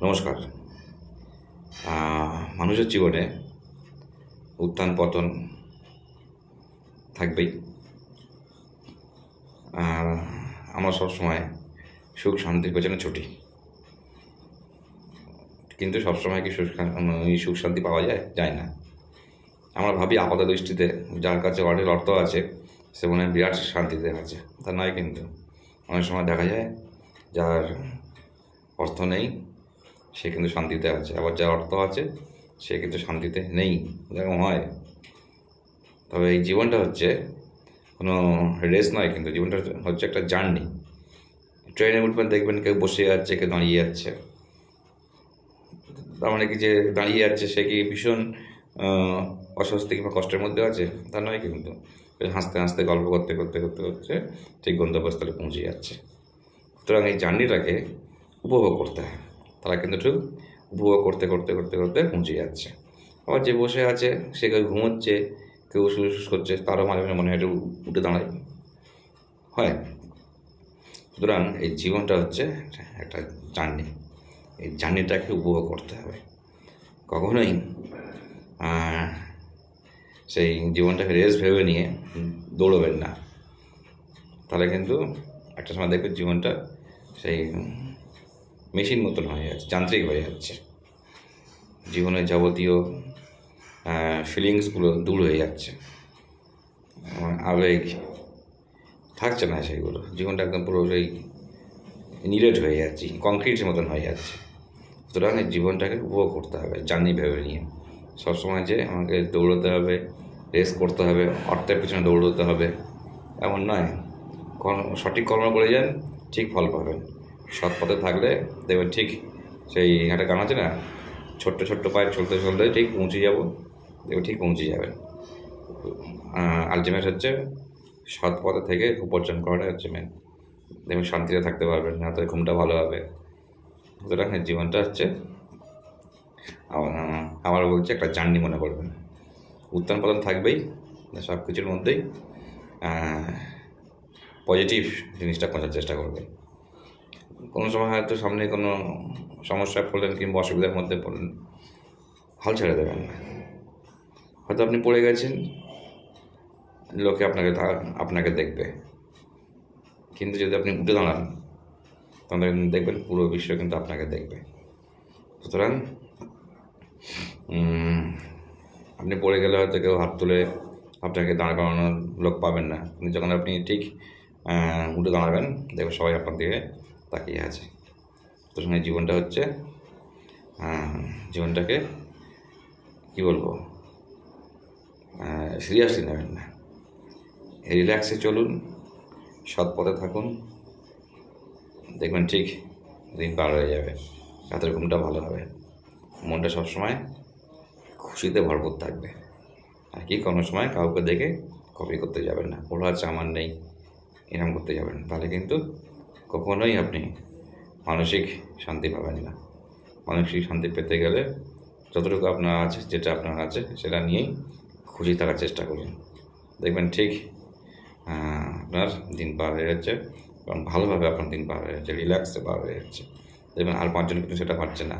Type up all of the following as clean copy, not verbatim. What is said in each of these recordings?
নমস্কার। মানুষের জীবনে উত্থান পতন থাকবেই। আর আমরা সবসময় সুখ শান্তির পেছনে ছুটি, কিন্তু সবসময় কি সুখ শান্তি পাওয়া যায় না। আমরা ভাবি আপাত দৃষ্টিতে যার কাছে অনেক অর্থ আছে সে মনে হয় বিরাট শান্তিতে আছে, তা নয়। কিন্তু অনেক সময় দেখা যায় যার অর্থ নেই সে কিন্তু শান্তিতে আছে, আবার যার অর্থ আছে সে কিন্তু শান্তিতে নেই, এরকম হয়। তবে এই জীবনটা হচ্ছে কোনো রেস নয়, কিন্তু জীবনটা হচ্ছে একটা জার্নি। ট্রেনে উঠবেন, দেখবেন কেউ বসে যাচ্ছে, কেউ দাঁড়িয়ে যাচ্ছে। তার মানে কি যে দাঁড়িয়ে যাচ্ছে সে কি ভীষণ অস্বস্তি কিংবা কষ্টের মধ্যে আছে, তা নয়। কিন্তু হাসতে হাসতে গল্প করতে করতে করতে করতে ঠিক গন্তব্যস্থলে পৌঁছে যাচ্ছে। সুতরাং এই জার্নিটাকে উপভোগ করতে হয়। তারা কিন্তু ঠিক উপভোগ করতে করতে করতে করতে পৌঁছে যাচ্ছে। আবার যে বসে আছে সে কেউ ঘুমোচ্ছে, কেউ শুস করছে, তারও মাঝে মাঝে মনে হয় একটু উঠে দাঁড়ায়, হয়। সুতরাং এই জীবনটা হচ্ছে একটা জার্নি। এই জার্নিটাকে উপভোগ করতে হবে। কখনোই সেই জীবনটাকে রেস ভেবে নিয়ে দৌড়বেন না, তাহলে কিন্তু একটা সময় দেখবেন জীবনটা সেই মেশিন মতন হয়ে যাচ্ছে, যান্ত্রিক হয়ে যাচ্ছে। জীবনের যাবতীয় ফিলিংসগুলো দূর হয়ে যাচ্ছে, আবেগ থাকছে না সেইগুলো। জীবনটা একদম পুরো সেই নিরেট হয়ে যাচ্ছে, কংক্রিটের মতন হয়ে যাচ্ছে। সুতরাং এই জীবনটাকে উপভোগ করতে হবে জার্নি ভেবে নিয়ে। সবসময় যে আমাকে দৌড়তে হবে, রেস করতে হবে, অর্থের পিছনে দৌড়তে হবে, এমন নয়। সঠিক কর্ম করে যান, ঠিক ফল পাবেন। সৎ পথে থাকলে দেখবেন ঠিক সেই একটা গান আছে না, ছোট্ট ছোট্ট পায়ে চলতে চলতে ঠিক পৌঁছে যাবো, দেখবেন ঠিক পৌঁছে যাবেন। আলটিমেট হচ্ছে সৎ পথে থেকে উপার্জন করাটাই হচ্ছে মেন। দেখবেন শান্তিতে থাকতে পারবেন, রাতের ঘুমটা ভালো হবে। সুতরাং জীবনটা হচ্ছে আমার বলছে একটা জার্নি মনে করবেন। উত্থান পতন থাকবেই, সব কিছুর মধ্যেই পজিটিভ জিনিসটা খোঁজার চেষ্টা করবেন। কোনো সময় হয়তো সামনে কোনো সমস্যায় পড়লেন কিংবা অসুবিধার মধ্যে পড়লেন, হাল ছেড়ে দেবেন না। হয়তো আপনি পড়ে গেছেন, লোকে আপনাকে দেখবে, কিন্তু যদি আপনি উঠে দাঁড়ান তাহলে দেখবেন পুরো বিশ্ব কিন্তু আপনাকে দেখবে। সুতরাং আপনি পড়ে গেলে হয়তো কেউ হাত তুলে আপনাকে দাঁড় করানোর লোক পাবেন না, কিন্তু যখন আপনি ঠিক উঠে দাঁড়াবেন দেখবেন সবাই আপনার দিকে তাকিয়ে আছে। সুতরাং এই জীবনটা হচ্ছে জীবনটাকে কী বলবো, সিরিয়াসলি নেবেন না, রিল্যাক্সে চলুন, সৎ পথে থাকুন, দেখবেন ঠিক দিন পার হয়ে যাবে, রাতের ঘুমটা ভালো হবে, মনটা সবসময় খুশিতে ভরপুর থাকবে। আর কি কোনো সময় কাউকে দেখে কপি করতে যাবেন না, ওরা আছে আমার নেই এরকম করতে যাবেন, তাহলে কিন্তু কখনোই আপনি মানসিক শান্তি পাবেন না। মানসিক শান্তি পেতে গেলে যতটুকু আপনার আছে, যেটা আপনার আছে সেটা নিয়েই খুশি থাকার চেষ্টা করুন, দেখবেন ঠিক আপনার দিন পার হয়ে যাচ্ছে এবং ভালোভাবে আপনার দিন পার হয়ে যাচ্ছে, রিল্যাক্সে পার হয়ে যাচ্ছে। দেখবেন আর পাঁচজন কিন্তু সেটা পারছে না,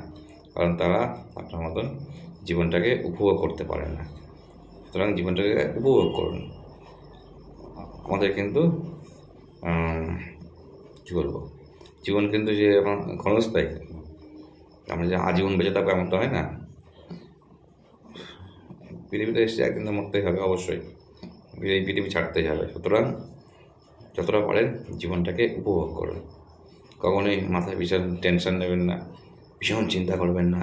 কারণ তারা আপনার মতন জীবনটাকে উপভোগ করতে পারে না। সুতরাং জীবনটাকে উপভোগ করুন। আমাদের কিন্তু কী বলবো, জীবন কিন্তু যে আমার ক্ষণস্থায়ী, আমরা যে আজীবন বেঁচে থাকবো এমন তো হয় না। পৃথিবীতে এসে একদিন তো মরতেই হবে, অবশ্যই এই পৃথিবী ছাড়তেই হবে। সুতরাং যতটা পারেন জীবনটাকে উপভোগ করুন। কখনোই মাথায় ভীষণ টেনশন নেবেন না, ভীষণ চিন্তা করবেন না,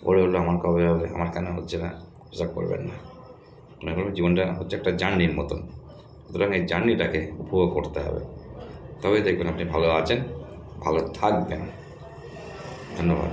ওরে হলো আমার কবে হবে, আমার কেন হচ্ছে না, এসব করবেন না। মনে করবেন জীবনটা হচ্ছে একটা জার্নির মতন। সুতরাং এই জার্নিটাকে উপভোগ করতে হবে, তবেই দেখবেন আপনি ভালো আছেন, ভালো থাকবেন। ধন্যবাদ।